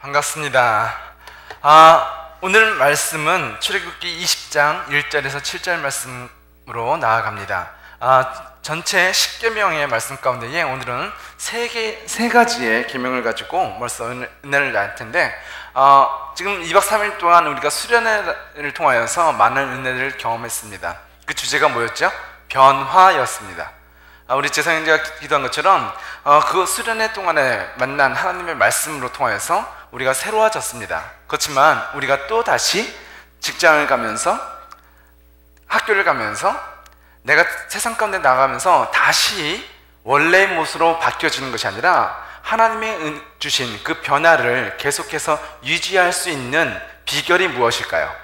반갑습니다. 오늘 말씀은 출애굽기 20장 1절에서 7절 말씀으로 나아갑니다. 전체 10계명의 말씀 가운데에 오늘은 세 가지의 계명을 가지고 벌써 은혜를 나눌 텐데, 지금 2박 3일 동안 우리가 수련회를 통하여서 많은 은혜를 경험했습니다. 그 주제가 뭐였죠? 변화였습니다. 우리 재성형제가 기도한 것처럼 그 수련회 동안에 만난 하나님의 말씀으로 통하여서 우리가 새로워졌습니다. 그렇지만 우리가 또 다시 직장을 가면서, 학교를 가면서, 내가 세상 가운데 나가면서 다시 원래의 모습으로 바뀌어지는 것이 아니라 하나님의 주신 그 변화를 계속해서 유지할 수 있는 비결이 무엇일까요?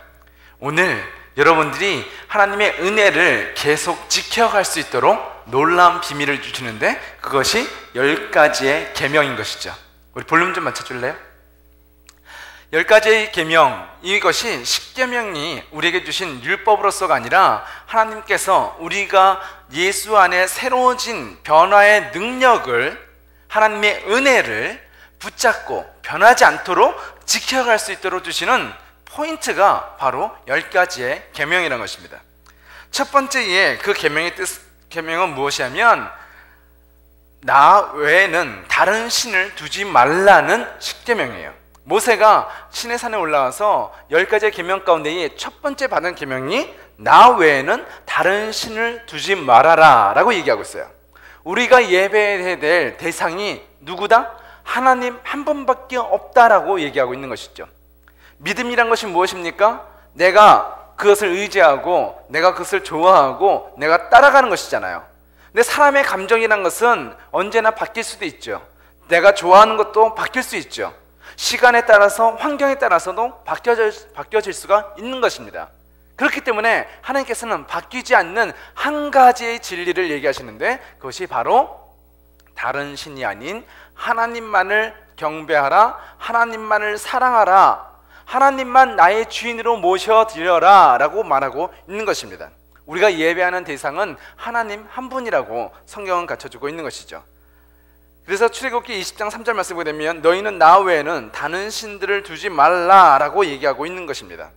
오늘 여러분들이 하나님의 은혜를 계속 지켜갈 수 있도록 놀라운 비밀을 주시는데, 그것이 10가지의 계명인 것이죠. 우리 볼륨 좀 맞춰줄래요? 10가지의 계명, 이것이 10계명이 우리에게 주신 율법으로서가 아니라 하나님께서 우리가 예수 안에 새로워진 변화의 능력을, 하나님의 은혜를 붙잡고 변하지 않도록 지켜갈 수 있도록 주시는 포인트가 바로 10가지의 계명이라는 것입니다. 첫 번째의 그 계명은 무엇이냐면, 나 외에는 다른 신을 두지 말라는 10계명이에요. 모세가 시내산에 올라와서 10가지의 계명 가운데에 첫 번째 받은 계명이 나 외에는 다른 신을 두지 말아라 라고 얘기하고 있어요. 우리가 예배해야 될 대상이 누구다? 하나님 한 분밖에 없다라고 얘기하고 있는 것이죠. 믿음이란 것이 무엇입니까? 내가 그것을 의지하고 내가 그것을 좋아하고 내가 따라가는 것이잖아요. 근데 사람의 감정이란 것은 언제나 바뀔 수도 있죠. 내가 좋아하는 것도 바뀔 수 있죠. 시간에 따라서, 환경에 따라서도 바뀌어질 수가 있는 것입니다. 그렇기 때문에 하나님께서는 바뀌지 않는 한 가지의 진리를 얘기하시는데, 그것이 바로 다른 신이 아닌 하나님만을 경배하라, 하나님만을 사랑하라, 하나님만 나의 주인으로 모셔드려라 라고 말하고 있는 것입니다. 우리가 예배하는 대상은 하나님 한 분이라고 성경은 갖춰주고 있는 것이죠. 그래서 출애굽기 20장 3절 말씀 보게 되면 너희는 나 외에는 다른 신들을 두지 말라라고 얘기하고 있는 것입니다.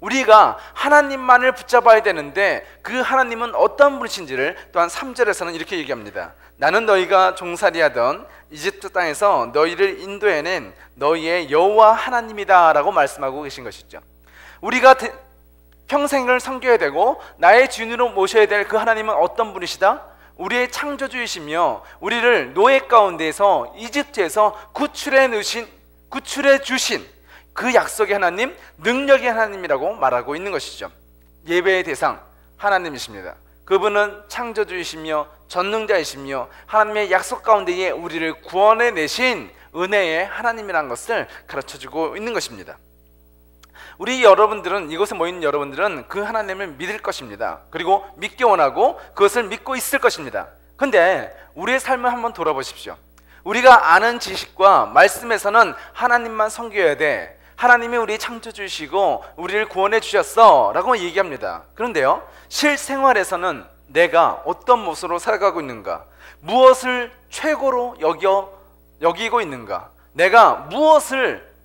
우리가 하나님만을 붙잡아야 되는데 그 하나님은 어떤 분이신지를 또한 3절에서는 이렇게 얘기합니다. 나는 너희가 종살이하던 이집트 땅에서 너희를 인도해낸 너희의 여호와 하나님이다 라고 말씀하고 계신 것이죠. 우리가 평생을 섬겨야 되고 나의 주인으로 모셔야 될 그 하나님은 어떤 분이시다? 우리의 창조주이시며 우리를 노예 가운데에서 이집트에서 구출해 주신 그 약속의 하나님, 능력의 하나님이라고 말하고 있는 것이죠. 예배의 대상 하나님이십니다. 그분은 창조주이시며 전능자이시며 하나님의 약속 가운데에 우리를 구원해 내신 은혜의 하나님이라는 것을 가르쳐주고 있는 것입니다. 우리 여러분들은, 이곳에 모인 여러분들은 그 하나님을 믿을 것입니다. 그리고 믿기 원하고 그것을 믿고 있을 것입니다. 근데 우리의 삶을 한번 돌아보십시오. 우리가 아는 지식과 말씀에서는 하나님만 섬겨야 돼, 하나님이 우리 창조주시고 우리를 구원해 주셨어 라고 얘기합니다. 그런데요, 실생활에서는 내가 어떤 모습으로 살아가고 있는가, 무엇을 최고로 여기고 있는가, 내가 무엇을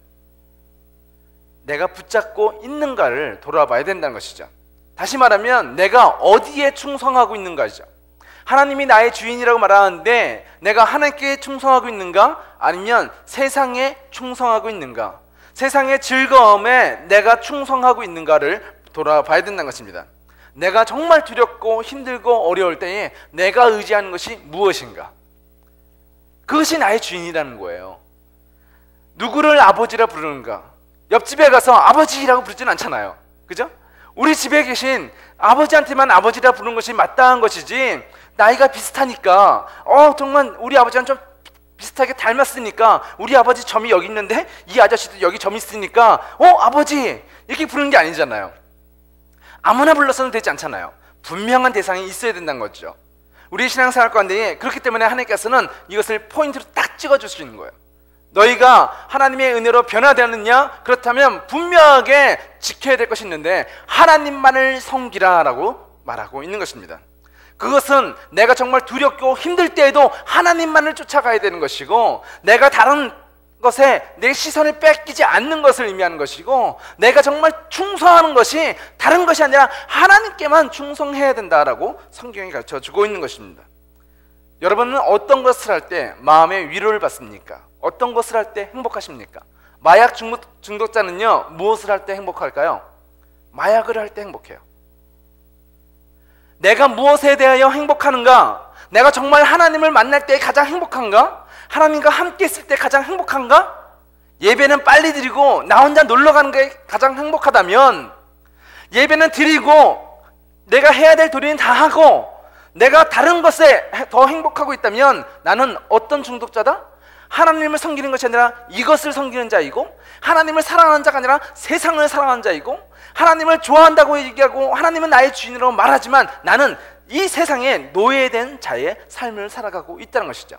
내가 붙잡고 있는가를 돌아봐야 된다는 것이죠. 다시 말하면 내가 어디에 충성하고 있는가죠. 하나님이 나의 주인이라고 말하는데 내가 하나님께 충성하고 있는가, 아니면 세상에 충성하고 있는가, 세상의 즐거움에 내가 충성하고 있는가를 돌아봐야 된다는 것입니다. 내가 정말 두렵고 힘들고 어려울 때에 내가 의지하는 것이 무엇인가, 그것이 나의 주인이라는 거예요. 누구를 아버지라 부르는가? 옆집에 가서 아버지라고 부르지는 않잖아요. 그죠? 우리 집에 계신 아버지한테만 아버지라 부르는 것이 마땅한 것이지, 나이가 비슷하니까 정말 우리 아버지랑 좀 비슷하게 닮았으니까 우리 아버지 점이 여기 있는데 이 아저씨도 여기 점이 있으니까 아버지 이렇게 부르는 게 아니잖아요. 아무나 불러서는 되지 않잖아요. 분명한 대상이 있어야 된다는 거죠. 우리 신앙생활 가운데 그렇기 때문에 하나님께서는 이것을 포인트로 딱 찍어주시는 거예요. 너희가 하나님의 은혜로 변화되었느냐? 그렇다면 분명하게 지켜야 될 것이 있는데 하나님만을 섬기라 라고 말하고 있는 것입니다. 그것은 내가 정말 두렵고 힘들 때에도 하나님만을 쫓아가야 되는 것이고, 내가 다른 것에 내 시선을 뺏기지 않는 것을 의미하는 것이고, 내가 정말 충성하는 것이 다른 것이 아니라 하나님께만 충성해야 된다라고 성경이 가르쳐주고 있는 것입니다. 여러분은 어떤 것을 할 때 마음의 위로를 받습니까? 어떤 것을 할 때 행복하십니까? 마약 중독자는요, 무엇을 할 때 행복할까요? 마약을 할 때 행복해요. 내가 무엇에 대하여 행복하는가? 내가 정말 하나님을 만날 때 가장 행복한가? 하나님과 함께 있을 때 가장 행복한가? 예배는 빨리 드리고 나 혼자 놀러 가는 게 가장 행복하다면, 예배는 드리고 내가 해야 될 도리는 다 하고 내가 다른 것에 더 행복하고 있다면 나는 어떤 중독자다? 하나님을 섬기는 것이 아니라 이것을 섬기는 자이고, 하나님을 사랑하는 자가 아니라 세상을 사랑하는 자이고, 하나님을 좋아한다고 얘기하고 하나님은 나의 주인이라고 말하지만 나는 이 세상에 노예된 자의 삶을 살아가고 있다는 것이죠.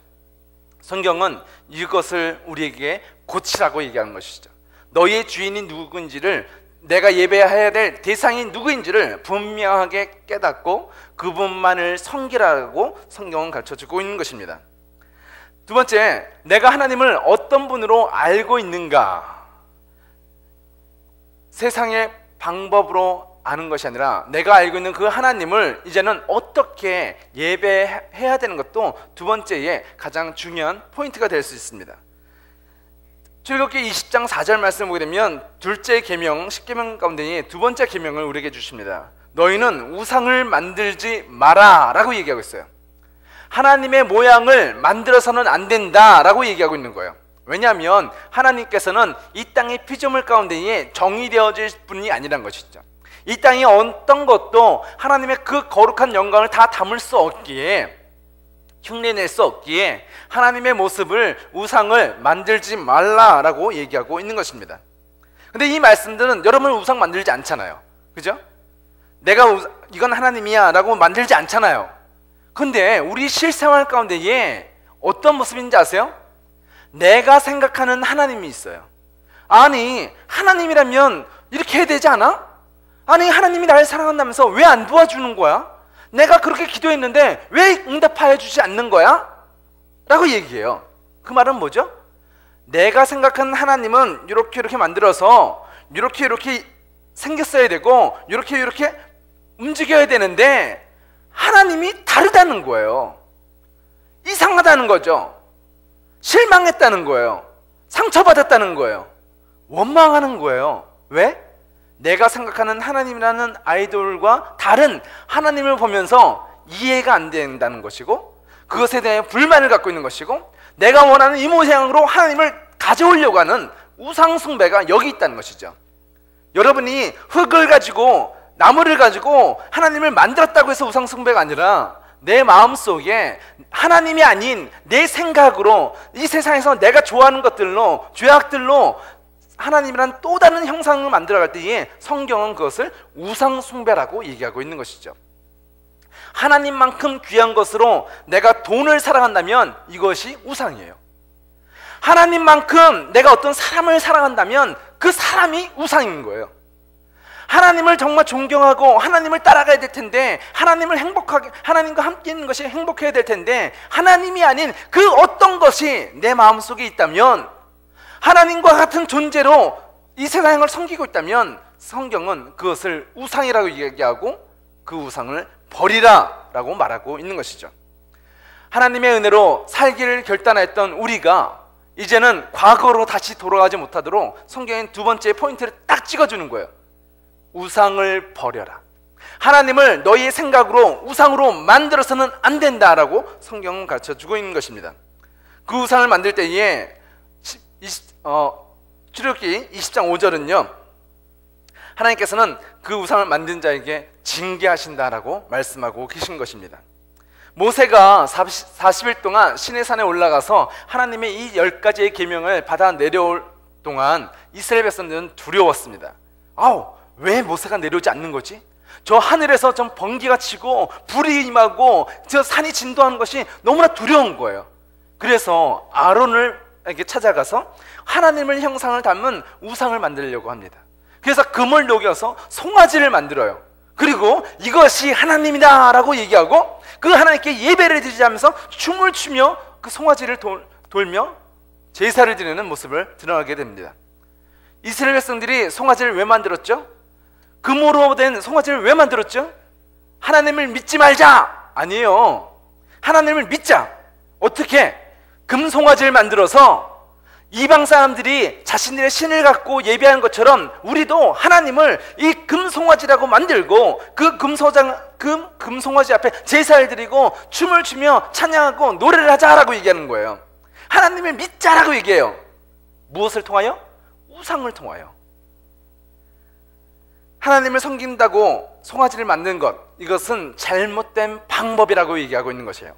성경은 이것을 우리에게 고치라고 얘기하는 것이죠. 너희의 주인이 누구인지를, 내가 예배해야 될 대상이 누구인지를 분명하게 깨닫고 그분만을 섬기라고 성경은 가르쳐주고 있는 것입니다. 두 번째, 내가 하나님을 어떤 분으로 알고 있는가? 세상의 방법으로 아는 것이 아니라 내가 알고 있는 그 하나님을 이제는 어떻게 예배해야 되는 것도 두 번째의 가장 중요한 포인트가 될 수 있습니다. 출애굽기 20장 4절 말씀을 보게 되면 둘째 계명, 10계명 가운데 두 번째 계명을 우리에게 주십니다. 너희는 우상을 만들지 마라 라고 얘기하고 있어요. 하나님의 모양을 만들어서는 안 된다 라고 얘기하고 있는 거예요. 왜냐하면 하나님께서는 이 땅의 피조물 가운데에 정의되어질 분이 아니란 것이죠. 이 땅에 어떤 것도 하나님의 그 거룩한 영광을 다 담을 수 없기에, 흉내낼 수 없기에 하나님의 모습을, 우상을 만들지 말라라고 얘기하고 있는 것입니다. 근데 이 말씀들은 여러분 우상 만들지 않잖아요. 그죠? 내가 이건 하나님이야 라고 만들지 않잖아요. 근데 우리 실생활 가운데에 어떤 모습인지 아세요? 내가 생각하는 하나님이 있어요. 아니, 하나님이라면 이렇게 해야 되지 않아? 아니, 하나님이 나를 사랑한다면서 왜 안 도와주는 거야? 내가 그렇게 기도했는데 왜 응답하여 주지 않는 거야? 라고 얘기해요. 그 말은 뭐죠? 내가 생각하는 하나님은 이렇게 만들어서 이렇게 생겼어야 되고 이렇게 움직여야 되는데 하나님이 다르다는 거예요. 이상하다는 거죠. 실망했다는 거예요. 상처받았다는 거예요. 원망하는 거예요. 왜? 내가 생각하는 하나님이라는 아이돌과 다른 하나님을 보면서 이해가 안 된다는 것이고, 그것에 대해 불만을 갖고 있는 것이고, 내가 원하는 이 모양으로 하나님을 가져오려고 하는 우상 숭배가 여기 있다는 것이죠. 여러분이 흙을 가지고, 나무를 가지고 하나님을 만들었다고 해서 우상 숭배가 아니라 내 마음속에 하나님이 아닌 내 생각으로 이 세상에서 내가 좋아하는 것들로, 죄악들로 하나님이란 또 다른 형상을 만들어갈 때에 성경은 그것을 우상 숭배라고 얘기하고 있는 것이죠. 하나님만큼 귀한 것으로 내가 돈을 사랑한다면 이것이 우상이에요. 하나님만큼 내가 어떤 사람을 사랑한다면 그 사람이 우상인 거예요. 하나님을 정말 존경하고 하나님을 따라가야 될 텐데, 하나님을 행복하게, 하나님과 함께 있는 것이 행복해야 될 텐데, 하나님이 아닌 그 어떤 것이 내 마음속에 있다면, 하나님과 같은 존재로 이 세상을 섬기고 있다면 성경은 그것을 우상이라고 얘기하고 그 우상을 버리라 라고 말하고 있는 것이죠. 하나님의 은혜로 살기를 결단했던 우리가 이제는 과거로 다시 돌아가지 못하도록 성경엔 두 번째 포인트를 딱 찍어주는 거예요. 우상을 버려라. 하나님을 너희의 생각으로 우상으로 만들어서는 안 된다라고 성경은 가르쳐주고 있는 것입니다. 그 우상을 만들 때에 출애굽기 20장 5절은요, 하나님께서는 그 우상을 만든 자에게 징계하신다라고 말씀하고 계신 것입니다. 모세가 40일 동안 시내산에 올라가서 하나님의 이 10가지의 계명을 받아 내려올 동안 이스라엘 백성들은 두려웠습니다. 왜 모세가 내려오지 않는 거지? 저 하늘에서 좀 번개가 치고 불이 임하고 저 산이 진동하는 것이 너무나 두려운 거예요. 그래서 아론을 이렇게 찾아가서 하나님의 형상을 담은 우상을 만들려고 합니다. 그래서 금을 녹여서 송아지를 만들어요. 그리고 이것이 하나님이다 라고 얘기하고 그 하나님께 예배를 드리자면서 춤을 추며 그 송아지를 돌며 제사를 드리는 모습을 드러나게 됩니다. 이스라엘 백성들이 송아지를 왜 만들었죠? 금으로 된 송아지를 왜 만들었죠? 하나님을 믿지 말자! 아니에요. 하나님을 믿자. 어떻게? 금 송아지를 만들어서 이방 사람들이 자신들의 신을 갖고 예배하는 것처럼 우리도 하나님을 이 금송아지라고 만들고 그 금송아지 앞에 제사를 드리고 춤을 추며 찬양하고 노래를 하자라고 얘기하는 거예요. 하나님을 믿자라고 얘기해요. 무엇을 통하여? 우상을 통하여. 하나님을 섬긴다고 송아지를 만드는 것, 이것은 잘못된 방법이라고 얘기하고 있는 것이에요.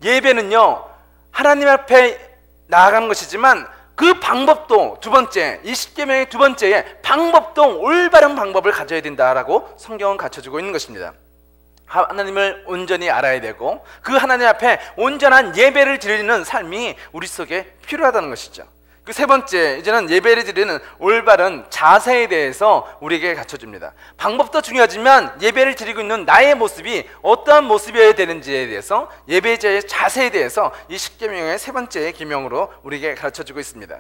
예배는요, 하나님 앞에 나아가는 것이지만 그 방법도 두 번째, 이 십계명의 두 번째에 방법도 올바른 방법을 가져야 된다라고 성경은 갖춰주고 있는 것입니다. 하나님을 온전히 알아야 되고 그 하나님 앞에 온전한 예배를 드리는 삶이 우리 속에 필요하다는 것이죠. 그 세 번째, 이제는 예배를 드리는 올바른 자세에 대해서 우리에게 갖춰줍니다. 방법도 중요하지만 예배를 드리고 있는 나의 모습이 어떠한 모습이어야 되는지에 대해서, 예배자의 자세에 대해서 이 십계명의 세 번째 계명으로 우리에게 가르쳐주고 있습니다.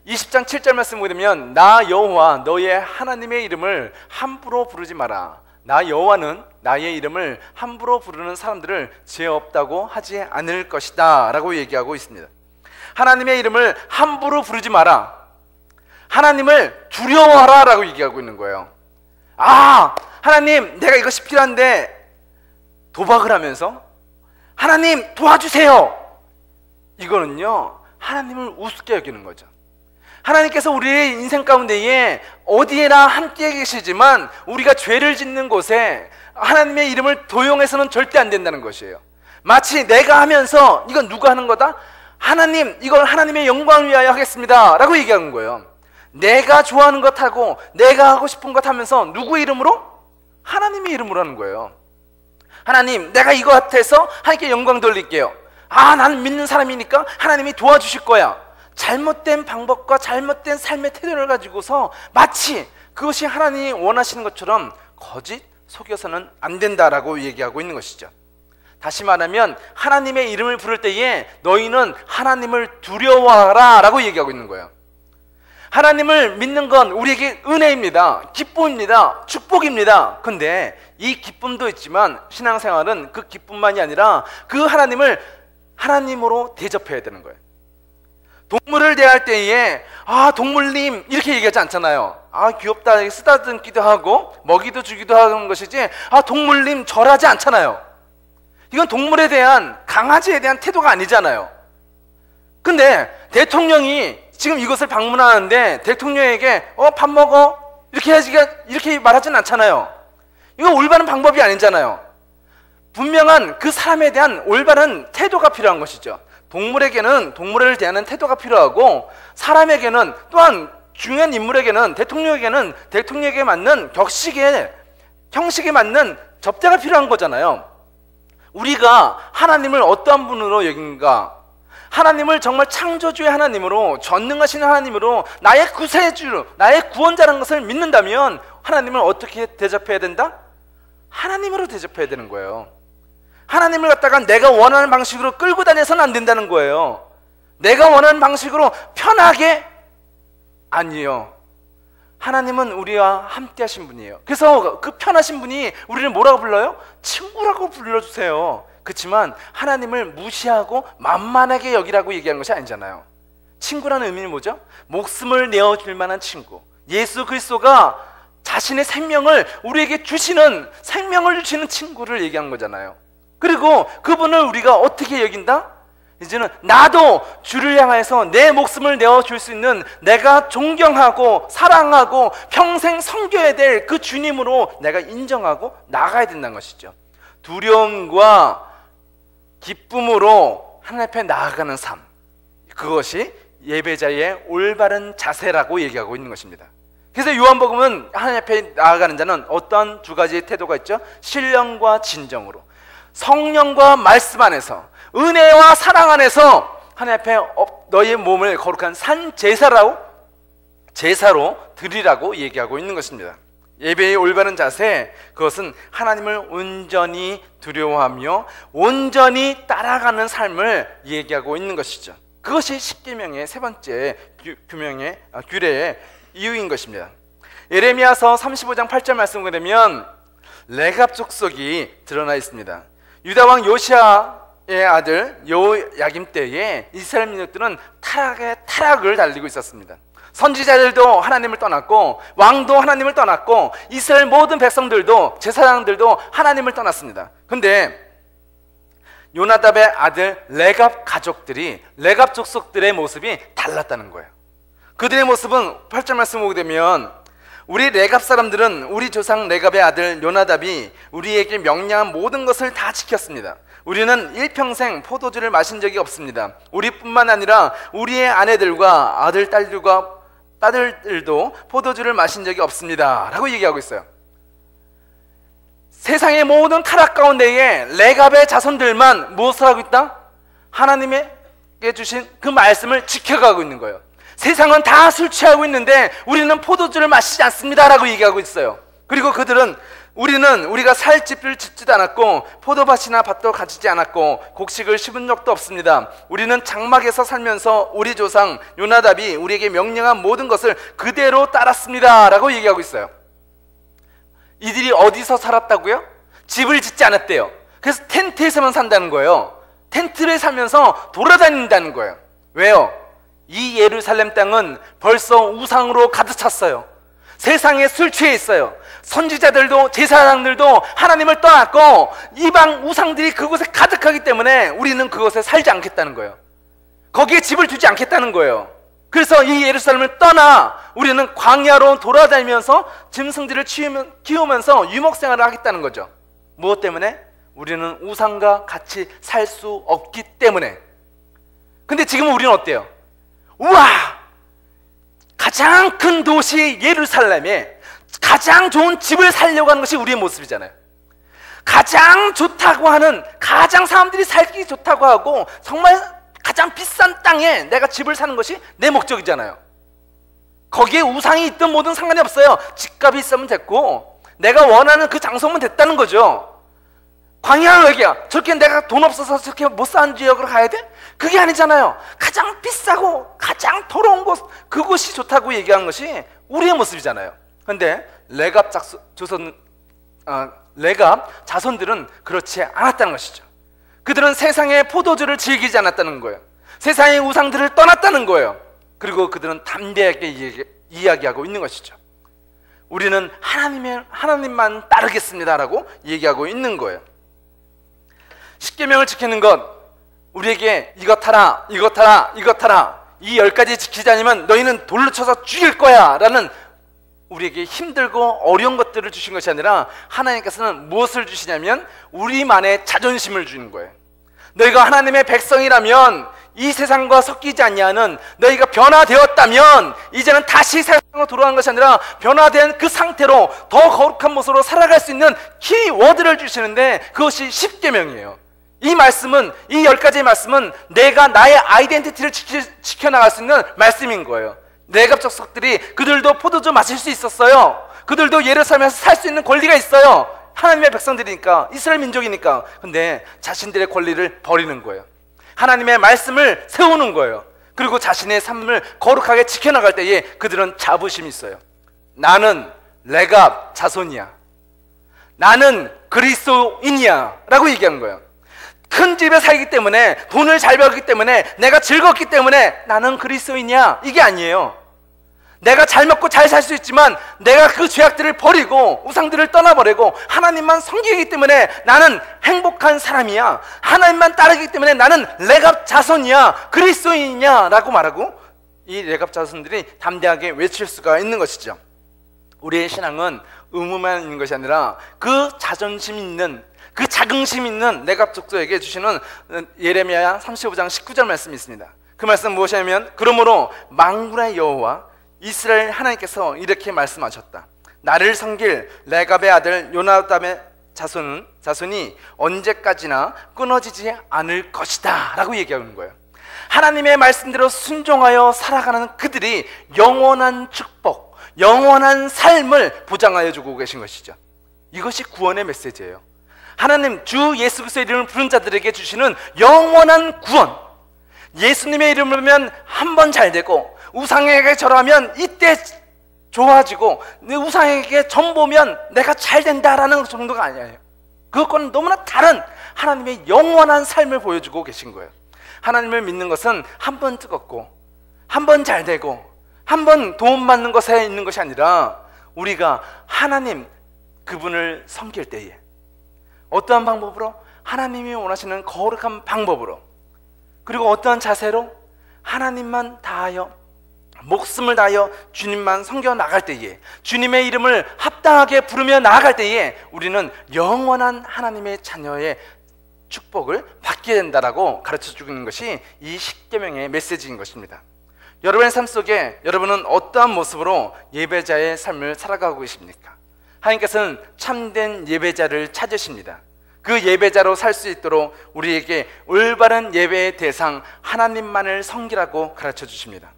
20장 7절 말씀 보게 되면 나 여호와 너의 하나님의 이름을 함부로 부르지 마라. 나 여호와는 나의 이름을 함부로 부르는 사람들을 죄 없다고 하지 않을 것이다 라고 얘기하고 있습니다. 하나님의 이름을 함부로 부르지 마라. 하나님을 두려워하라 라고 얘기하고 있는 거예요. 아, 하나님 내가 이것이 필요한데 도박을 하면서 하나님 도와주세요, 이거는요 하나님을 우습게 여기는 거죠. 하나님께서 우리의 인생 가운데에 어디에나 함께 계시지만 우리가 죄를 짓는 곳에 하나님의 이름을 도용해서는 절대 안 된다는 것이에요. 마치 내가 하면서 이건 누가 하는 거다? 하나님, 이걸 하나님의 영광을 위하여 하겠습니다 라고 얘기하는 거예요. 내가 좋아하는 것 하고 내가 하고 싶은 것 하면서 누구 이름으로? 하나님의 이름으로 하는 거예요. 하나님, 내가 이거 같아서 하나님께 영광 돌릴게요. 아, 나는 믿는 사람이니까 하나님이 도와주실 거야. 잘못된 방법과 잘못된 삶의 태도를 가지고서 마치 그것이 하나님이 원하시는 것처럼 거짓 속여서는 안 된다라고 얘기하고 있는 것이죠. 다시 말하면 하나님의 이름을 부를 때에 너희는 하나님을 두려워하라 라고 얘기하고 있는 거예요. 하나님을 믿는 건 우리에게 은혜입니다. 기쁨입니다. 축복입니다. 근데 이 기쁨도 있지만 신앙생활은 그 기쁨만이 아니라 그 하나님을 하나님으로 대접해야 되는 거예요. 동물을 대할 때에 아, 동물님 이렇게 얘기하지 않잖아요. 아, 귀엽다 쓰다듬기도 하고 먹이도 주기도 하는 것이지 아, 동물님 절하지 않잖아요. 이건 동물에 대한, 강아지에 대한 태도가 아니잖아요. 근데 대통령이 지금 이것을 방문하는데 대통령에게 밥 먹어? 이렇게 해야지, 이렇게 말하지는 않잖아요. 이건 올바른 방법이 아니잖아요. 분명한 그 사람에 대한 올바른 태도가 필요한 것이죠. 동물에게는 동물을 대하는 태도가 필요하고 사람에게는 또한 중요한 인물에게는 대통령에게는 대통령에게 맞는 형식에 맞는 접대가 필요한 거잖아요. 우리가 하나님을 어떠한 분으로 여긴가? 하나님을 정말 창조주의 하나님으로, 전능하신 하나님으로, 나의 구세주, 나의 구원자라는 것을 믿는다면 하나님을 어떻게 대접해야 된다? 하나님으로 대접해야 되는 거예요. 하나님을 갖다가 내가 원하는 방식으로 끌고 다녀서는 안 된다는 거예요. 내가 원하는 방식으로 편하게, 아니요. 하나님은 우리와 함께 하신 분이에요. 그래서 그 편하신 분이 우리를 뭐라고 불러요? 친구라고 불러주세요. 그렇지만 하나님을 무시하고 만만하게 여기라고 얘기하는 것이 아니잖아요. 친구라는 의미는 뭐죠? 목숨을 내어줄 만한 친구. 예수 그리스도가 자신의 생명을 우리에게 주시는, 생명을 주시는 친구를 얘기한 거잖아요. 그리고 그분을 우리가 어떻게 여긴다? 이제는 나도 주를 향해서 내 목숨을 내어줄 수 있는, 내가 존경하고 사랑하고 평생 섬겨야 될 그 주님으로 내가 인정하고 나가야 된다는 것이죠. 두려움과 기쁨으로 하나님 앞에 나아가는 삶, 그것이 예배자의 올바른 자세라고 얘기하고 있는 것입니다. 그래서 요한복음은 하나님 앞에 나아가는 자는 어떠한 두 가지의 태도가 있죠? 신령과 진정으로, 성령과 말씀 안에서, 은혜와 사랑 안에서 하나님 앞에 너의 몸을 거룩한 산 제사로 드리라고 얘기하고 있는 것입니다. 예배의 올바른 자세, 그것은 하나님을 온전히 두려워하며 온전히 따라가는 삶을 얘기하고 있는 것이죠. 그것이 십계명의 세 번째 규례의 이유인 것입니다. 예레미야서 35장 8절 말씀을 보게 되면 레갑 족속이 드러나 있습니다. 유다 왕 요시아의 아들 요야김 때에 이스라엘 민족들은 타락을 달리고 있었습니다. 선지자들도 하나님을 떠났고 왕도 하나님을 떠났고 이스라엘 모든 백성들도 제사장들도 하나님을 떠났습니다. 그런데 요나답의 아들 레갑 가족들이 레갑 족속들의 모습이 달랐다는 거예요. 그들의 모습은 8절 말씀 보게 되면 우리 레갑 사람들은 우리 조상 레갑의 아들 요나답이 우리에게 명령한 모든 것을 다 지켰습니다. 우리는 일평생 포도주를 마신 적이 없습니다. 우리뿐만 아니라 우리의 아내들과 딸들도 포도주를 마신 적이 없습니다 라고 얘기하고 있어요. 세상의 모든 타락 가운데에 레갑의 자손들만 무엇을 하고 있다? 하나님에게 주신 그 말씀을 지켜가고 있는 거예요. 세상은 다 술 취하고 있는데 우리는 포도주를 마시지 않습니다 라고 얘기하고 있어요. 그리고 그들은 우리가 살 집을 짓지도 않았고 포도밭이나 밭도 가지지 않았고 곡식을 심은 적도 없습니다. 우리는 장막에서 살면서 우리 조상 요나답이 우리에게 명령한 모든 것을 그대로 따랐습니다 라고 얘기하고 있어요. 이들이 어디서 살았다고요? 집을 짓지 않았대요. 그래서 텐트에서만 산다는 거예요. 텐트를 살면서 돌아다닌다는 거예요. 왜요? 이 예루살렘 땅은 벌써 우상으로 가득 찼어요. 세상에 술 취해 있어요. 선지자들도 제사장들도 하나님을 떠났고 이방 우상들이 그곳에 가득하기 때문에 우리는 그곳에 살지 않겠다는 거예요. 거기에 집을 두지 않겠다는 거예요. 그래서 이 예루살렘을 떠나 우리는 광야로 돌아다니면서 짐승들을 키우면서 유목생활을 하겠다는 거죠. 무엇 때문에? 우리는 우상과 같이 살 수 없기 때문에. 근데 지금은 우리는 어때요? 우와! 가장 큰 도시 예루살렘에 가장 좋은 집을 살려고 하는 것이 우리의 모습이잖아요. 가장 좋다고 하는, 가장 사람들이 살기 좋다고 하고 정말 가장 비싼 땅에 내가 집을 사는 것이 내 목적이잖아요. 거기에 우상이 있든 뭐든 상관이 없어요. 집값이 있으면 됐고 내가 원하는 그 장소면 됐다는 거죠. 광야는 왜야? 저렇게 내가 돈 없어서 저렇게 못 사는 지역으로 가야 돼? 그게 아니잖아요. 가장 비싸고 가장 더러운 곳, 그곳이 좋다고 얘기한 것이 우리의 모습이잖아요. 그런데 레갑 자손들은 그렇지 않았다는 것이죠. 그들은 세상의 포도주를 즐기지 않았다는 거예요. 세상의 우상들을 떠났다는 거예요. 그리고 그들은 담대하게 이야기하고 있는 것이죠. 우리는 하나님만 따르겠습니다라고 얘기하고 있는 거예요. 십계명을 지키는 것, 우리에게 이것 하라, 이것 하라, 이것 하라, 이 10가지 지키지 않으면 너희는 돌로 쳐서 죽일 거야 라는 우리에게 힘들고 어려운 것들을 주신 것이 아니라 하나님께서는 무엇을 주시냐면 우리만의 자존심을 주는 거예요. 너희가 하나님의 백성이라면 이 세상과 섞이지 아니하는, 너희가 변화되었다면 이제는 다시 세상으로 돌아간 것이 아니라 변화된 그 상태로 더 거룩한 모습으로 살아갈 수 있는 키워드를 주시는데 그것이 십계명이에요. 이 말씀은, 이 10가지의 말씀은 내가 나의 아이덴티티를 지켜나갈 수 있는 말씀인 거예요. 레갑 족속들이 그들도 포도주 마실 수 있었어요. 그들도 예루살렘에서 살 수 있는 권리가 있어요. 하나님의 백성들이니까, 이스라엘 민족이니까. 근데 자신들의 권리를 버리는 거예요. 하나님의 말씀을 세우는 거예요. 그리고 자신의 삶을 거룩하게 지켜나갈 때에 그들은 자부심이 있어요. 나는 레갑 자손이야, 나는 그리스도인이야 라고 얘기한 거예요. 큰 집에 살기 때문에, 돈을 잘 벌기 때문에, 내가 즐겁기 때문에 나는 그리스도인이야, 이게 아니에요. 내가 잘 먹고 잘 살 수 있지만 내가 그 죄악들을 버리고 우상들을 떠나버리고 하나님만 섬기기 때문에 나는 행복한 사람이야, 하나님만 따르기 때문에 나는 레갑 자손이야, 그리스도인이야 라고 말하고 이 레갑 자손들이 담대하게 외칠 수가 있는 것이죠. 우리의 신앙은 의무만 있는 것이 아니라 그 자존심 있는, 그 자긍심 있는 레갑 족속에게 주시는 예레미야 35장 19절 말씀이 있습니다. 그 말씀 무엇이냐면, 그러므로 만군의 여호와 이스라엘 하나님께서 이렇게 말씀하셨다. 나를 섬길 레갑의 아들 요나답의 자손이 언제까지나 끊어지지 않을 것이다 라고 얘기하는 거예요. 하나님의 말씀대로 순종하여 살아가는 그들이 영원한 축복, 영원한 삶을 보장하여 주고 계신 것이죠. 이것이 구원의 메시지예요. 하나님 주 예수 그리스도의 이름을 부른 자들에게 주시는 영원한 구원, 예수님의 이름을 부르면 한 번 잘 되고, 우상에게 절하면 이때 좋아지고, 내 우상에게 전 보면 내가 잘 된다라는 정도가 아니에요. 그것과는 너무나 다른 하나님의 영원한 삶을 보여주고 계신 거예요. 하나님을 믿는 것은 한 번 뜨겁고, 한 번 잘 되고, 한 번 도움받는 것에 있는 것이 아니라, 우리가 하나님 그분을 섬길 때에 어떠한 방법으로? 하나님이 원하시는 거룩한 방법으로, 그리고 어떠한 자세로? 하나님만 다하여, 목숨을 다하여 주님만 섬겨 나갈 때에, 주님의 이름을 합당하게 부르며 나아갈 때에 우리는 영원한 하나님의 자녀의 축복을 받게 된다라고 가르쳐 주는 것이 이 십계명의 메시지인 것입니다. 여러분의 삶 속에 여러분은 어떠한 모습으로 예배자의 삶을 살아가고 계십니까? 하나님께서는 참된 예배자를 찾으십니다. 그 예배자로 살 수 있도록 우리에게 올바른 예배의 대상 하나님만을 섬기라고 가르쳐 주십니다.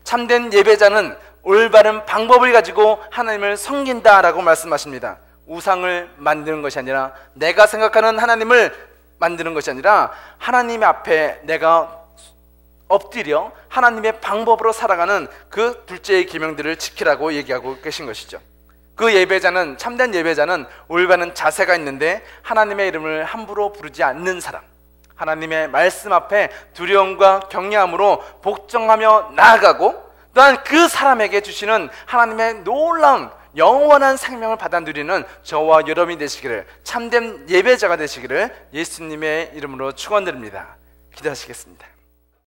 참된 예배자는 올바른 방법을 가지고 하나님을 섬긴다라고 말씀하십니다. 우상을 만드는 것이 아니라, 내가 생각하는 하나님을 만드는 것이 아니라, 하나님 앞에 내가 엎드려 하나님의 방법으로 살아가는 그 둘째의 계명들을 지키라고 얘기하고 계신 것이죠. 그 예배자는, 참된 예배자는 올바른 자세가 있는데 하나님의 이름을 함부로 부르지 않는 사람, 하나님의 말씀 앞에 두려움과 경외함으로 복종하며 나아가고, 또한 그 사람에게 주시는 하나님의 놀라운 영원한 생명을 받아 누리는 저와 여러분이 되시기를, 참된 예배자가 되시기를 예수님의 이름으로 축원드립니다. 기도하시겠습니다.